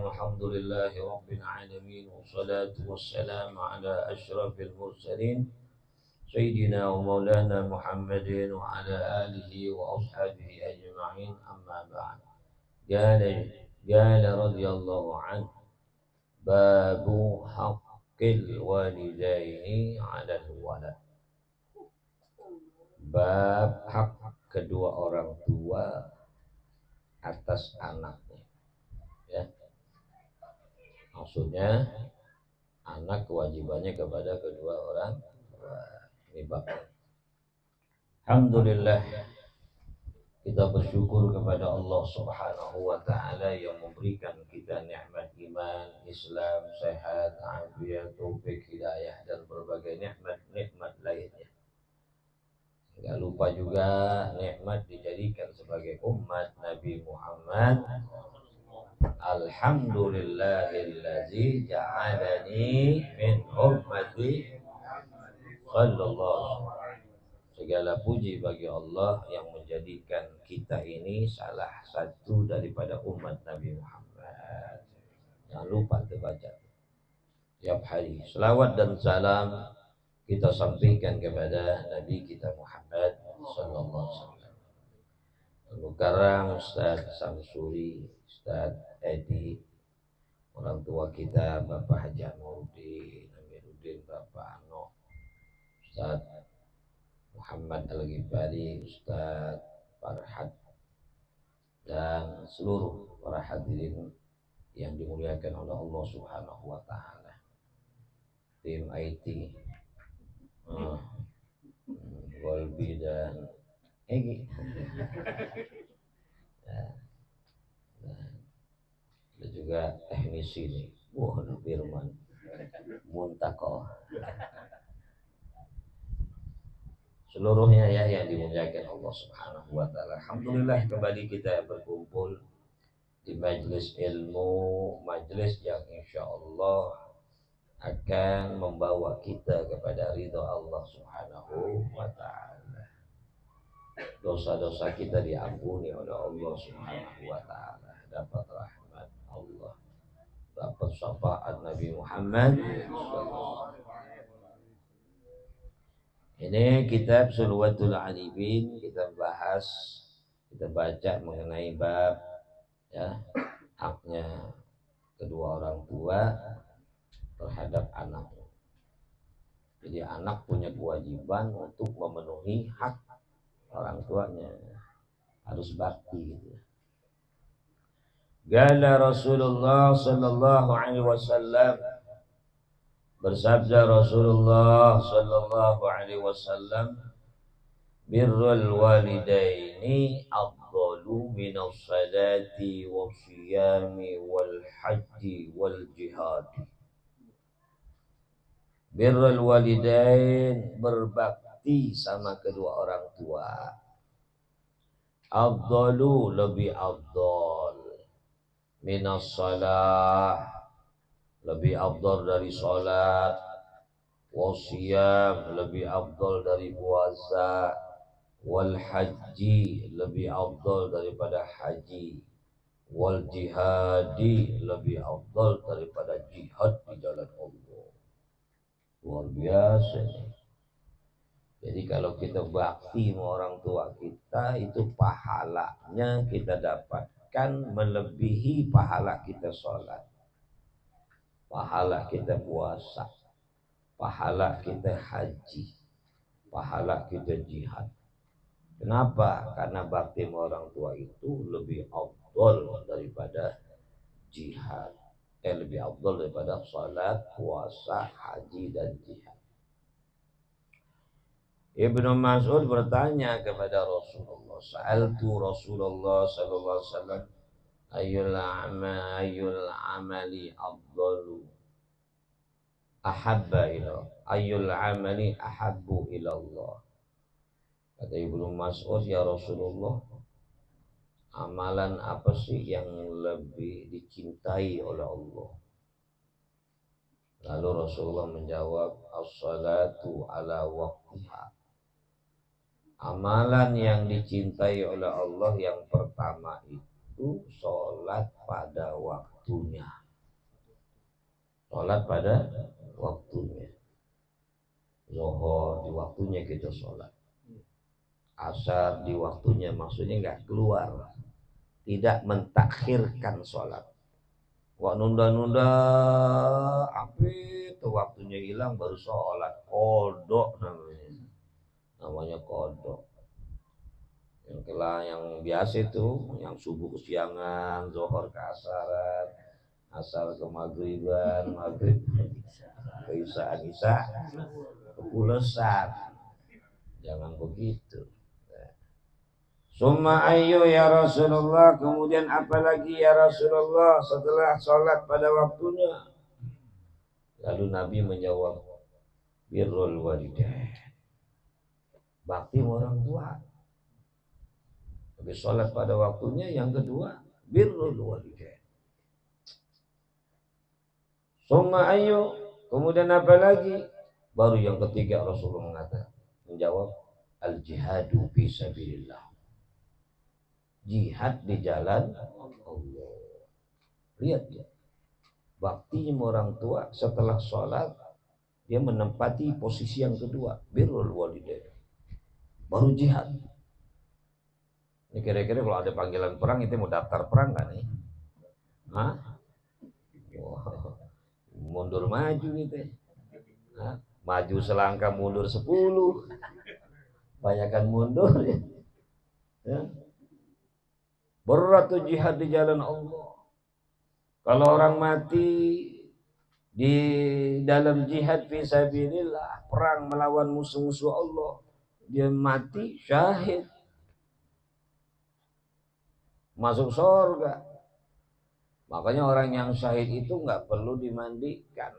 الحمد لله رب العالمين والصلاة والسلام على أشرف المرسلين سيدنا ومولانا محمد وعلى آله وأصحابه أجمعين أما بعد. قال رضي الله عنه باب حق الوالدين على الولد. Bab hak kedua orang tua atas anaknya, ya. Maksudnya anak kewajibannya kepada kedua orang tua. Ini bab. Alhamdulillah, kita bersyukur kepada Allah Subhanahu wa taala yang memberikan kita nikmat iman, Islam, sehat, afiat, taufik, hidayah dan berbagai nikmat lainnya. Enggak lupa juga nikmat dijadikan sebagai umat Nabi Muhammad. Alhamdulillahillazi ja'alani min ummati sallallahu. Segala puji bagi Allah yang menjadikan kita ini salah satu daripada umat Nabi Muhammad. Jangan lupa dibaca tiap hari. Selawat dan salam kita sampaikan kepada Nabi kita Muhammad sallallahu alaihi wasallam. Mukarram Ustaz Samsuri, Ustaz Edi, orang tua kita Bapak Haji Amiruddin, Bapak Ano, Ustaz Muhammad Al-Ghifari, Ustaz Farhad, dan seluruh para hadirin yang dimuliakan oleh Allah Subhanahu wa taala. Tim IT, Golbi dan Egi. Ada juga teknisi nih, Firman Muntako. Seluruhnya ya yang dimuliakan Allah Subhanahu wa taala. Alhamdulillah kembali kita berkumpul di majelis ilmu, majelis yang insya Allah akan membawa kita kepada ridha Allah Subhanahu wa taala. Dosa-dosa kita diampuni oleh Allah Subhanahu wa taala, dapat rahmat Allah, dapat syafaat Nabi Muhammad sallallahu. Ini kitab Sulwatul Alibin, kita baca mengenai bab, ya, haknya kedua orang tua terhadap anak. Jadi anak punya kewajiban untuk memenuhi hak orang tuanya, harus bakti gitu. Qala Rasulullah sallallahu alaihi wasallam, bersabda Rasulullah sallallahu alaihi wasallam, birrul walidaini afdalu minas salati wassiyami wal haji wal jihad. Birrul walidain, berbakti sama kedua orang tua, afdalu, lebih afdal, minas salah, lebih afdal dari salat, wasiyam, lebih afdal dari puasa, wal haji, lebih afdal daripada haji, wal jihadi, lebih afdal daripada jihad di jalan Allah. Luar biasa nih. Jadi kalau kita bakti sama orang tua kita, itu pahalanya kita dapatkan melebihi pahala kita sholat, pahala kita puasa, pahala kita haji, pahala kita jihad. Kenapa? Karena bakti sama orang tua itu lebih afdal daripada jihad, lebih afdal daripada salat, puasa, haji dan jihad. Ibnu Mas'ud bertanya kepada Rasulullah, sa'altu Rasulullah sallallahu alaihi wasallam, ayyul amali afdalu ahabba ila, ayyul amali ahabbu ila Allah. Kata Ibnu Mas'ud, ya Rasulullah, amalan apa sih yang lebih dicintai oleh Allah? Lalu Rasulullah menjawab, as-salatu ala waqtiha. Amalan yang dicintai oleh Allah yang pertama itu itu sholat pada waktunya. Sholat pada waktunya. Zuhur di waktunya kita sholat. Asar di waktunya, maksudnya nggak keluar. Tidak mentakhirkan sholat. Wak nunda-nunda, apa itu waktunya hilang baru sholat. Kodok namanya. Namanya kodok. Yang biasa itu, yang subuh kesiangan, zuhur ke asaran, asar ke maghriban, maghrib ke isya, ke pulesan. Jangan begitu. Summa ayyu ya Rasulullah, kemudian apalagi ya Rasulullah setelah sholat pada waktunya? Lalu Nabi menjawab, birrul walidain, bakti orang tua. Habis sholat pada waktunya, yang kedua birrul walidain. Summa ayyu, kemudian apalagi? Baru yang ketiga Rasulullah mengatakan, menjawab, al jihadu fi sabilillah, jihad di jalan Allah. Lihat ya, baktinya orang tua setelah sholat, dia menempati posisi yang kedua, birrul walidain, baru jihad. Ini kira-kira kalau ada panggilan perang, itu mau daftar perang kan nih? Hah? Wow. Mundur maju gitu. Hah? Maju selangkah, mundur 10. Banyakan mundur ya. Berat tuh jihad di jalan Allah. Kalau orang mati di dalam jihad fisabilillah, perang melawan musuh-musuh Allah, dia mati syahid, masuk surga. Makanya orang yang syahid itu nggak perlu dimandikan,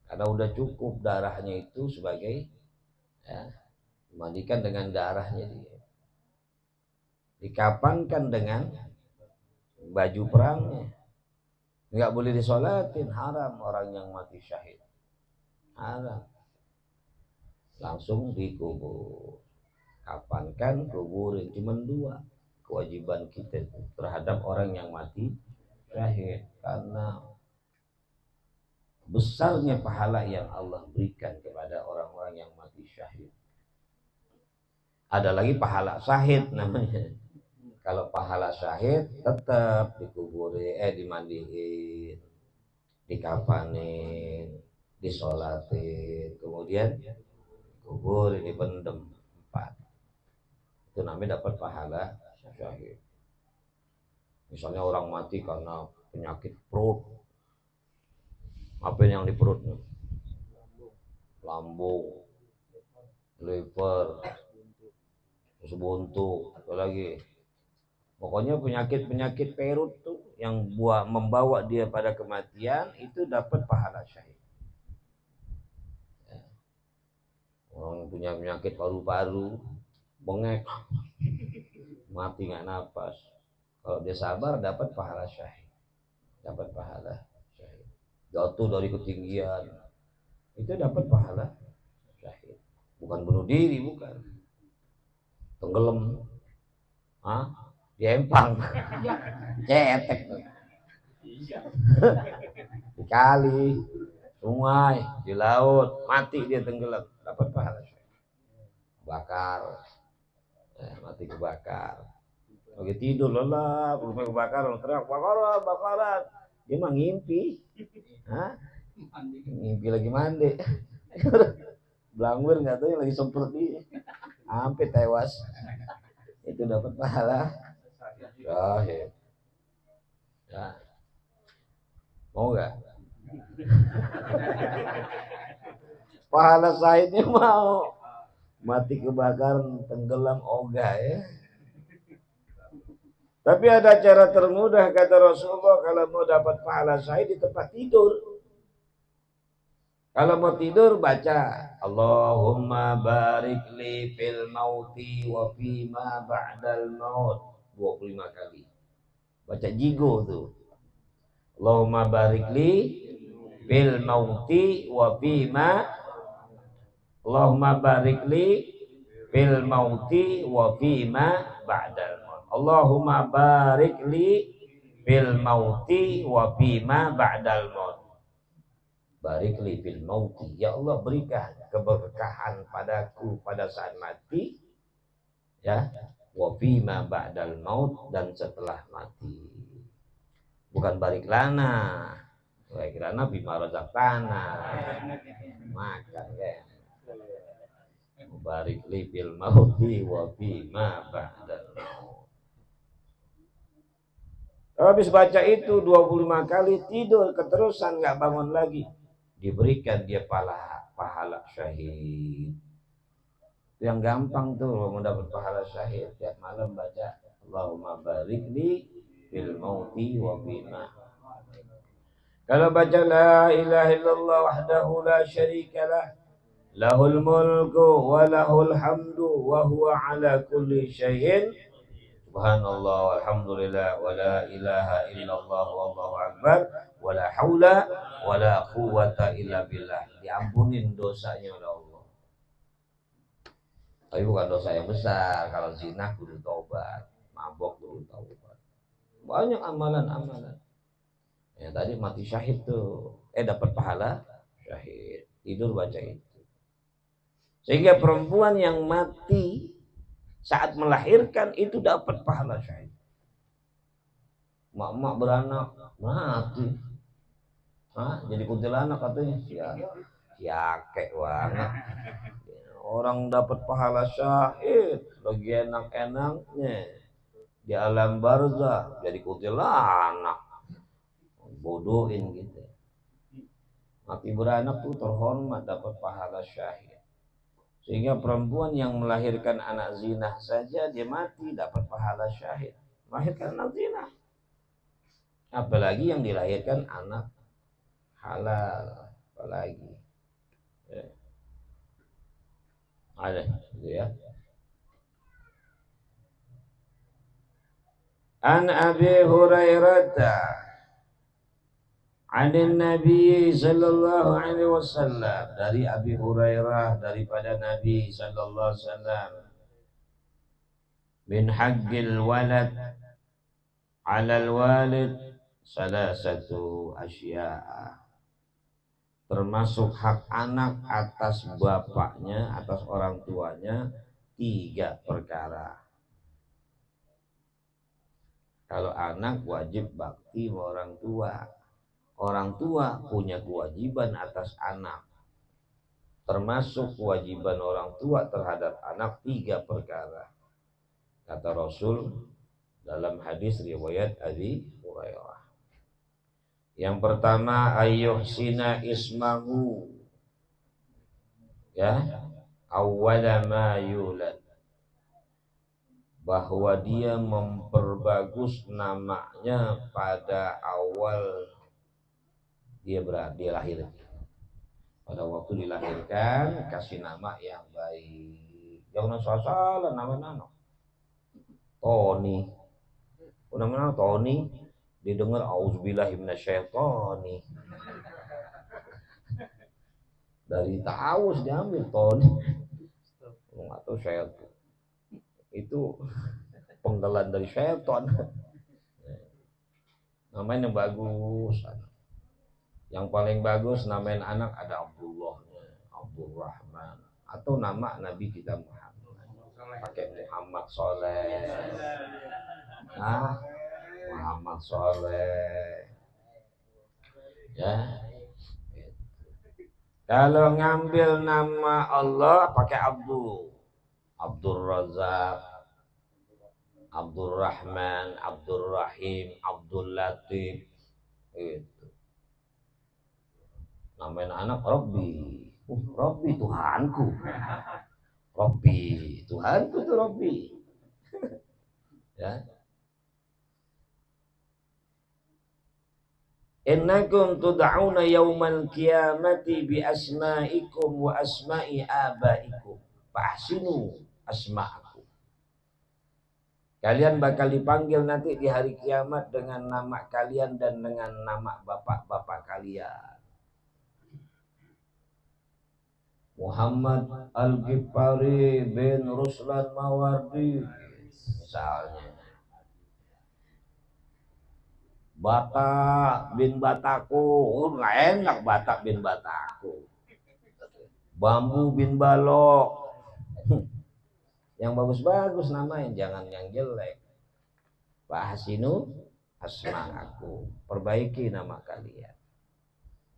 karena udah cukup darahnya itu sebagai ya, dimandikan dengan darahnya dia, dikapankan dengan baju perangnya. Nggak boleh disolatin, haram orang yang mati syahid, haram. Langsung dikubur, kapankan, kuburin. Cuma 2 kewajiban kita terhadap orang yang mati syahid, karena besarnya pahala yang Allah berikan kepada orang-orang yang mati syahid. Ada lagi pahala syahid namanya. Kalau pahala syahid tetap dikuburin, dimandiin, dikapanin, disolatin, kemudian dikuburin, dipendem 4. Itu namanya dapat pahala syahid. Misalnya orang mati karena penyakit perut, apa yang di perutnya? Lambung, liver, terus buntu, apa lagi? Pokoknya penyakit-penyakit perut tuh yang membawa dia pada kematian, itu dapat pahala syahid. Orang punya penyakit paru-paru, bengek, mati nggak napas, kalau dia sabar dapat pahala syahid, dapat pahala syahid. Jatuh dari ketinggian, itu dapat pahala syahid. Bukan bunuh diri, bukan. Tenggelam, di empang, cetek, di kali, sungai, di laut, mati dia tenggelam, dapat pahala syahid. Bakar, mati kebakar. Lagi tidur lelah, rumah kebakaran, teriak bakaran, dia mah ngimpi, ngimpi lagi mandi, belanggur nggak tahu lagi semprot dia, sampai tewas, itu dapat pahala syahid. Ya, mau nggak? Pahala syahidnya mau, mati kebakaran, tenggelam ogah ya. Tapi ada cara termudah kata Rasulullah kalau mau dapat pahala syahid, di tempat tidur. Kalau mau tidur baca Allahumma barik li fil mauti wa fima ba'dal maut 25 kali. Baca jigo tuh. Allahumma barik li fil mauti wa fima, Allahumma barik li fil mauti wa fima ba'dal maut. Allahumma barik li bil mauti wa bima ba'dal maut. Barik li bil mauti, ya Allah berikan keberkahan padaku pada saat mati, ya, wa bima ba'dal maut, dan setelah mati. Bukan barik lana. Barik lana bima razaqtana. Makan ya. Barik li bil mauti wa bima ba'dal maut. Habis baca itu 25 kali, tidur keterusan, nggak bangun lagi, diberikan dia pahala syahid. Itu yang gampang tuh mendapat pahala syahid. Tiap malam baca Allahumma barik li bil mauti wa bima. Kalau baca la ilaha illallah wahdahu la syarikalah lahul mulku wa lahul hamdu wa huwa ala kulli syai'in subhanallah walhamdulillah wa la ilaha illallah wallahu akbar wa la haula wa la quwwata illa billah. Diampunin dosanya oleh Allah. Tapi bukan dosa yang besar. Kalau zina kudu taubat, mabok kudu taubat. Banyak amalan-amalan. Ya tadi mati syahid tuh, dapat pahala syahid. Tidur baca itu. Sehingga perempuan yang mati saat melahirkan itu dapat pahala syahid. Mak-mak beranak mati, jadi kuntilanak katanya. Siakek banget. Orang dapat pahala syahid, lagi enak-enaknya di alam barzah jadi kuntilanak, bodohin gitu. Mati beranak tuh terhormat, dapat pahala syahid. Sehingga perempuan yang melahirkan anak zina saja dia mati dapat pahala syahid. Melahirkan anak zina, apalagi yang dilahirkan anak halal, apalagi ya. Ada gitu ya. An Abi Hurairah Anin Nabi sallallahu alaihi wasallam, dari Abi Hurairah daripada Nabi sallallahu alaihi wasallam, min haqqil walad 'alal walid salasatu asya'a, termasuk hak anak atas bapaknya, atas orang tuanya 3 perkara. Kalau anak wajib bakti sama orang tua. Orang tua punya kewajiban atas anak. Termasuk kewajiban orang tua terhadap anak 3 perkara. Kata Rasul dalam hadis riwayat Abi Hurairah. Yang pertama, ayyuhsina ismahu, ya, awwala ma yulad, bahwa dia memperbagus namanya pada awal dia lahir. Pada waktu dilahirkan kasih nama yang baik. Jangan salah nama-nama. Tony. Nama Tony didengar auzubillahi minasyaitonir. Dari Taus diambil Tony. Enggak tahu syaitan. Itu penggalan dari syaitan. Namanya bagus. Yang paling bagus namain anak ada Abdullah, Abdurrahman, atau nama Nabi kita Muhammad. Pakai Muhammad Soleh. Muhammad Soleh. Ya. Kalau ngambil nama Allah pakai Abdul Razak, Abdul Rahman, Abdul Rahim, Abdul Latif. Itu. Namain anak Robbi. Robbi Tuhanku. Robbi Tuhanku tuh Robbi. Ya. Innakum tud'auna yaumal qiyamati bi asma'ikum wa asma'i abaikum. Fahsinu asma'akum. Kalian bakal dipanggil nanti di hari kiamat dengan nama kalian dan dengan nama bapak-bapak kalian. Muhammad Al-Ghifari bin Ruslan Mawardi misalnya. Batak bin Bataku, nggak enak Batak bin Bataku. Bambu bin Balok, yang bagus-bagus namain, jangan yang jelek. Pak Hasinu asma'aku, perbaiki nama kalian.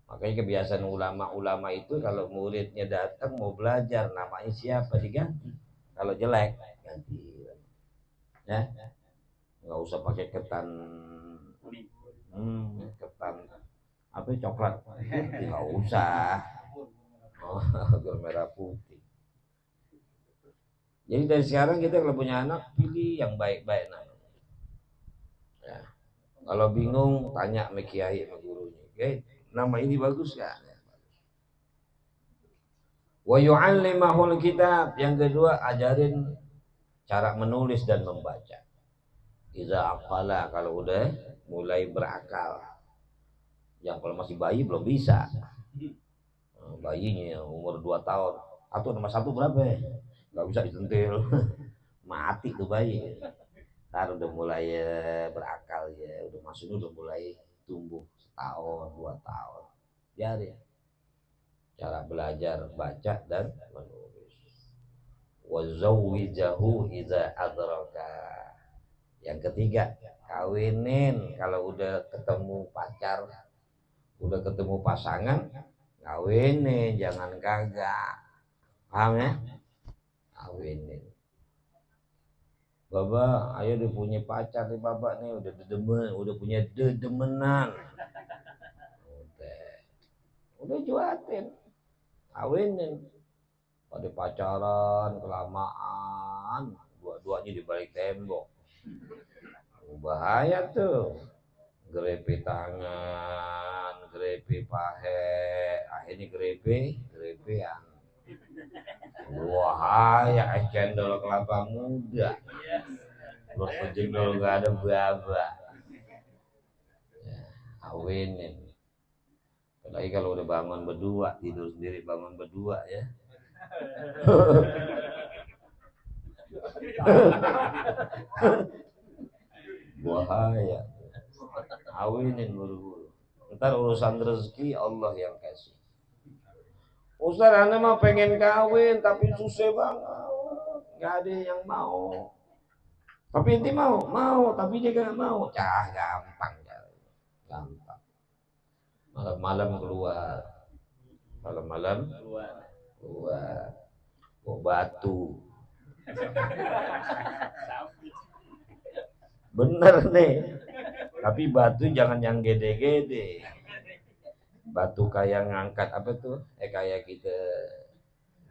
Makanya kebiasaan ulama-ulama itu kalau muridnya datang mau belajar namanya siapa diganti. Kalau jelek ganti. Ya, nggak usah pakai ketan, ketan apa coklat, nggak usah. Oh, merah putih. Jadi dari sekarang kita kalau punya anak pilih yang baik-baik namanya. Ya. Kalau bingung tanya sama kiai sama gurunya. Oke, nama ini bagus ya. Wa yu'allimahul kitab. Yang kedua ajarin cara menulis dan membaca. Iza aqala, kalau udah mulai berakal. Yang kalau masih bayi belum bisa. Bayinya umur 2 tahun. Atau nomor 1 berapa ya? Gak bisa disentil. Mati tuh bayi. Ntar udah mulai berakal ya. Udah masuknya udah mulai tumbuh 1 tahun 2 tahun. Biarin. Cara belajar baca dan menulis. Wa zawwijahu idza adraka. Yang ketiga, kawinin kalau udah ketemu pacar, udah ketemu pasangan, kawinin, jangan kagak. Paham ya? Kawinin. Baba, ayo udah punya pacar nih Baba nih, udah punya dedemenan. Udah juatin. Kawinin. Pada pacaran kelamaan, dua-duanya di balik tembok. Bahaya tuh. Grepe tangan, grepe pahe, akhirnya grepean. Bahaya, es cendol kelapa muda. Terus penjendol gak ada baba. Ya, kawinin. Apalagi kalau udah bangun berdua, tidur sendiri bangun berdua ya. Bahaya. Kawinin buru-buru. Ntar urusan rezeki Allah yang kasih. Ustaz, anda mah pengen kawin tapi susah banget, nggak ada yang mau. Tapi inti mau, tapi dia nggak mau. Gampang ya, gampang. Malam-malam keluar, bawa batu. Bener nih. Tapi batu jangan yang gede-gede. Batu kayak ngangkat apa tuh? Kayak kita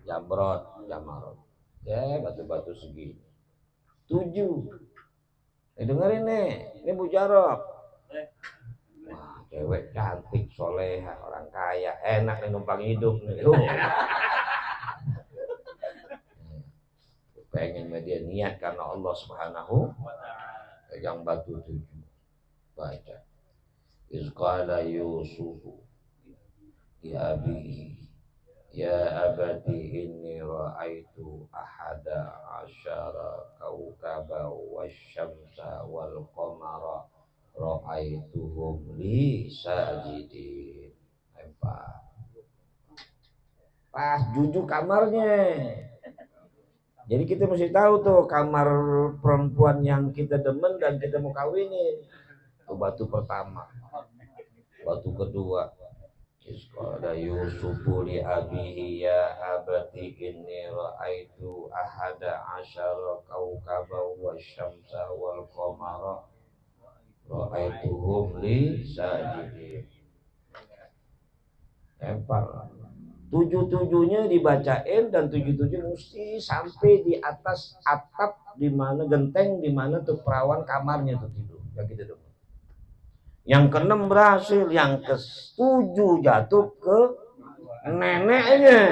jamarot. Ya, batu-batu segini. 7. Dengerin nih, ini Bu Jarok. Wah, cewek cantik, soleha, orang kaya, enak nih numpang hidup nih. Pengen media niat karena Allah Subhanahu pegang batu 7. Baca. Izqala Yusufu ya abihi ya abati inni ra'aitu ahada asyara kaukaba wasyamsa wal qamara ra'aituhum li sajidin. Pas jujuk kamarnya. Jadi kita mesti tahu tuh kamar perempuan yang kita demen dan kita mau kawinin. Itu batu pertama. Batu kedua. Isqala Yusufu li abihi ya abati inni ra'aitu ahada asyara kaukaba wasyamsa wal qamara ra'aituhum li sajidin. Lempar. 7-7-nya dibacain dan 7-7 mesti sampai di atas atap di mana genteng di mana tuh perawan kamarnya tuh tidur. Yang gitu dong. Yang ke-6 berhasil, yang ke-7 jatuh ke neneknya.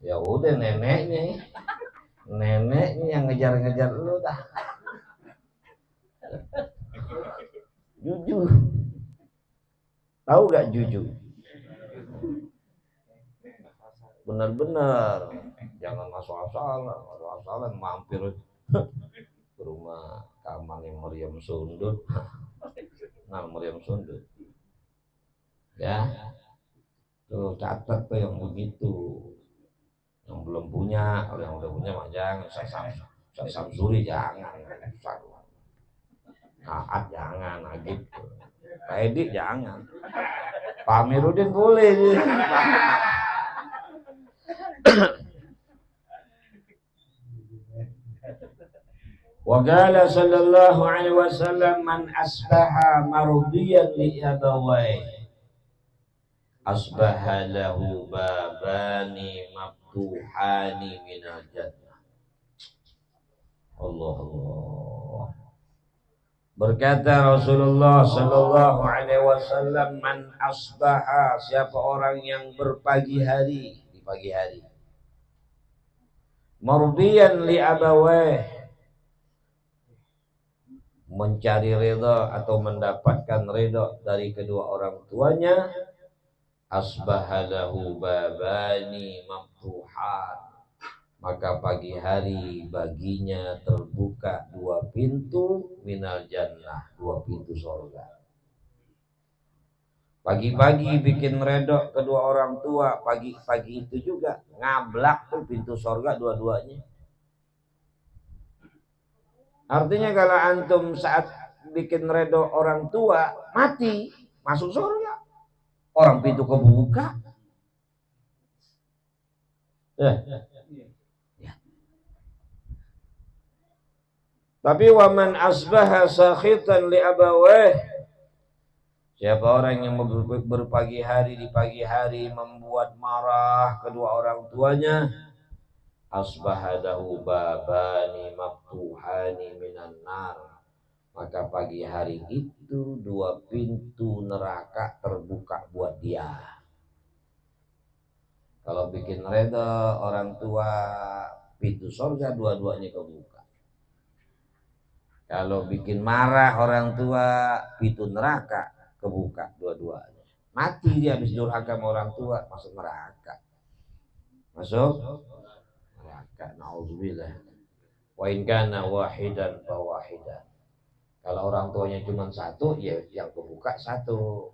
Ya udah neneknya yang ngejar-ngejar lu dah. Jujur. Tahu gak jujur? Benar-benar jangan mampir ke rumah kamarnya Maryam Sundut. Nah, meriam sundut. Ya, tuh catat tuh yang begitu. Yang belum punya, kalau yang udah punya mah jangan. Saya Samsuri jangan. Saat jangan, gitu. Pak Edi jangan. Pak Amiruddin boleh. Wa qala sallallahu alaihi wasallam man asbaha mardiyan li abawai asbaha lahu babani maftuhani minal jannah. Allah Allah. Berkata Rasulullah sallallahu alaihi wasallam, man asbaha, siapa orang yang berpagi hari, di pagi hari, mardiyan li abawai, mencari ridha atau mendapatkan ridha dari kedua orang tuanya, asbahalahu babani maftuhan, maka pagi hari baginya terbuka dua pintu minal jannah, dua pintu surga. Pagi-pagi bikin redok kedua orang tua, pagi-pagi itu juga ngablak tuh pintu surga dua-duanya. Artinya kalau antum saat bikin redok orang tua mati, masuk surga. Orang pintu kebuka. Ya. Tapi waman asbaha sakhitan li abaweh, siapa orang yang berpagi hari, di pagi hari membuat marah kedua orang tuanya, asbahadahu babani maftuhani minan nar, maka pagi hari itu dua pintu neraka terbuka buat dia. Kalau bikin reda orang tua, pintu surga dua-duanya kebuka. Kalau bikin marah orang tua, pintu neraka kebuka dua-duanya. Mati dia habis durhaka sama orang tua, masuk neraka. Masuk neraka. Nauzubillah. Wa in kana wahidan fa wahidan. Kalau orang tuanya cuma satu, ya yang kebuka satu.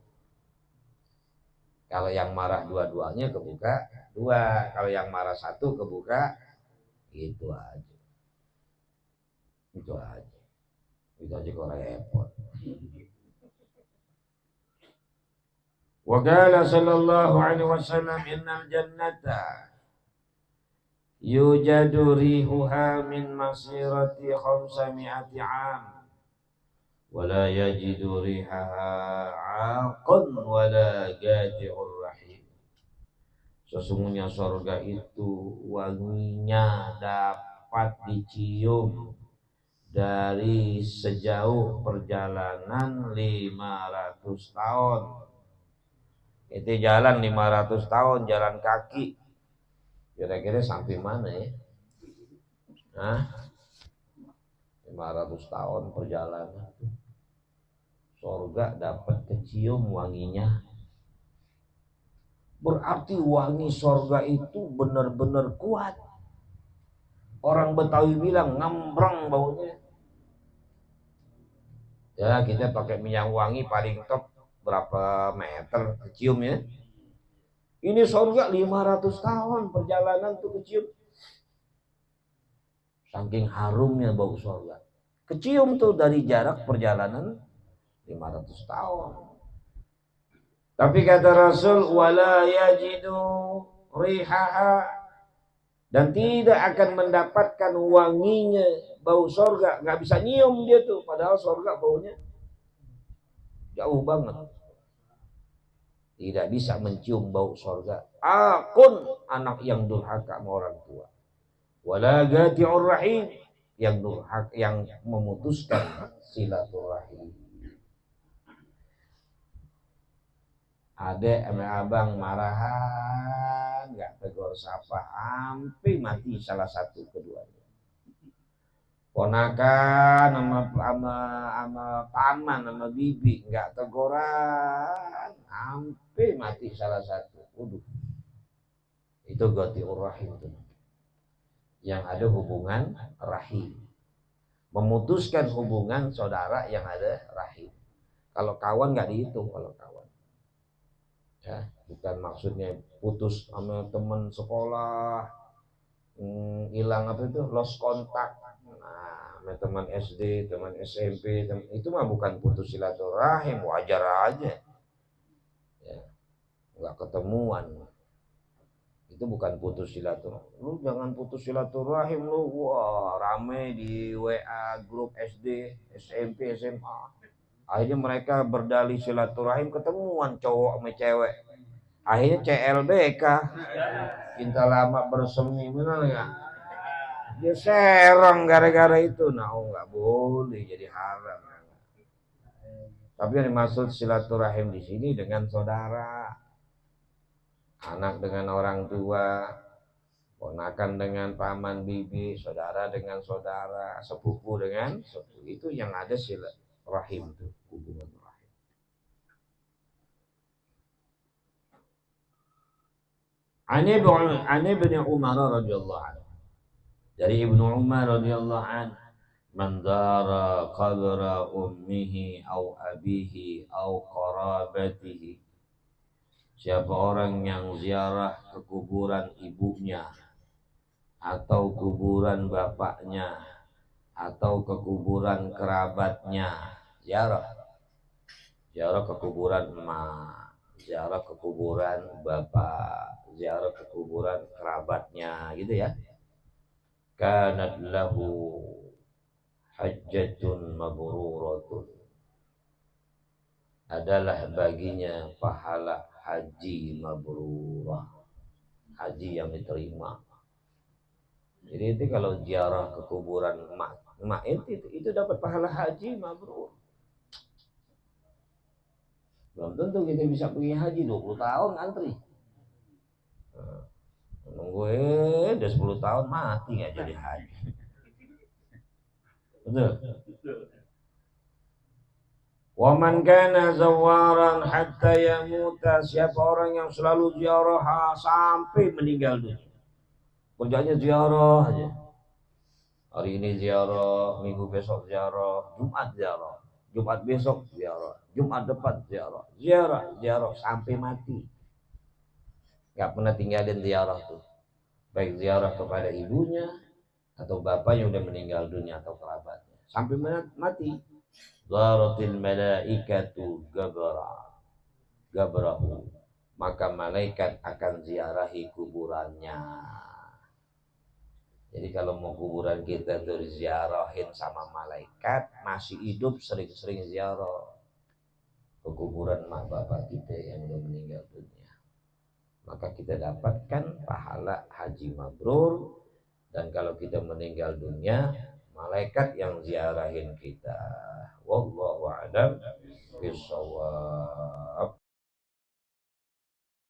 Kalau yang marah dua-duanya kebuka dua. Kalau yang marah satu kebuka, itu aja. Itu aja. Itu aja kok repot. Wa qala sallallahu alaihi wasallam innal jannata yujadu rihuha min masirati 500 'am wa la yajidu rihaha 'aqun wa la gadi'ur rahim. Sesungguhnya surga itu wanginya dapat dicium dari sejauh perjalanan 500 tahun. Itu jalan 500 tahun, jalan kaki. Kira-kira sampai mana ya? Hah? 500 tahun perjalanan. Surga dapat kecium wanginya. Berarti wangi surga itu benar-benar kuat. Orang Betawi bilang ngembreng baunya. Ya, kita pakai minyak wangi paling top berapa meter kecium ya. Ini surga 500 tahun perjalanan tuh kecium. Saking harumnya bau surga. Kecium tuh dari jarak perjalanan 500 tahun. Tapi kata Rasul, wala yajidu rihaha, dan tidak akan mendapatkan wanginya bau surga. Nggak bisa nyium dia tuh, padahal surga baunya jauh banget. Tidak bisa mencium bau surga. Akun, anak yang durhaka sama orang tua. Wala gati'ur rahim, yang durhaka, yang memutuskan silaturahim. Adek sama abang marahan, nggak tegur sapa, sampai mati salah satu keduanya. Ponakan sama paman sama bibi nggak teguran, sampai mati salah satu. Waduh, itu gati'ur rahim tuh. Yang ada hubungan rahim, memutuskan hubungan saudara yang ada rahim. Kalau kawan nggak dihitung kalau kawan. Ya, bukan maksudnya putus sama teman sekolah, hilang apa itu, lost kontak. Nah, sama teman SD, teman SMP, itu mah bukan putus silaturahim, wajar aja. Ya, nggak ketemuan. Itu bukan putus silaturahim. Lu jangan putus silaturahim lu. Wah, rame di WA grup SD, SMP, SMA. Akhirnya mereka berdalih silaturahim, ketemuan cowok sama cewek. Akhirnya CLBK, cinta lama bersemi, benar nggak? Dia serang gara-gara itu. Nah, oh, nggak boleh, jadi haram. Tapi yang dimaksud silaturahim di sini dengan saudara, anak dengan orang tua, ponakan dengan paman bibi, saudara dengan saudara, sepupu dengan sepupu. Itu yang ada silaturahim itu, hubungan rahim. Ani bin Umar radhiyallahu anhu. Dari Ibnu Umar radhiyallahu anhu, man zara qabra ummihi au abihi au qarabatihi. Siapa orang yang ziarah ke kuburan ibunya atau kuburan bapaknya atau ke kuburan kerabatnya, ziarah. Ziarah ke kuburan emak, ziarah ke kuburan bapak, ziarah ke kuburan kerabatnya, gitu ya. Kanat lahu hajjatun mabruratun, adalah baginya pahala haji mabrurah, haji yang diterima. Jadi itu kalau ziarah ke kuburan emak itu dapat pahala haji mabrur. Belum tentu kita bisa pergi haji 20 tahun antri. Nunggu udah 10 tahun mati nggak jadi haji. Betul. Wa man kana zawaran hatta yamuta, siapa orang yang selalu ziarah sampai meninggal dunia. Kerjanya ziarah aja. Hari ini ziarah, minggu besok ziarah, Jumat ziarah, Jumat besok ziarah, Jumat depan ziarah, ziarah sampai mati. Gak pernah tinggalin ziarah tuh. Baik ziarah kepada ibunya atau bapaknya udah meninggal dunia atau kerabatnya sampai mati. Zaratil malaikatu gabrahu, maka malaikat akan ziarahi kuburannya. Jadi kalau mau kuburan kita tuh diziarahin sama malaikat, masih hidup sering-sering ziarah ke kuburan mak bapak kita yang udah meninggal dunia. Maka kita dapatkan pahala haji mabrur, dan kalau kita meninggal dunia, malaikat yang ziarahin kita. Wallahu a'lam bishawab.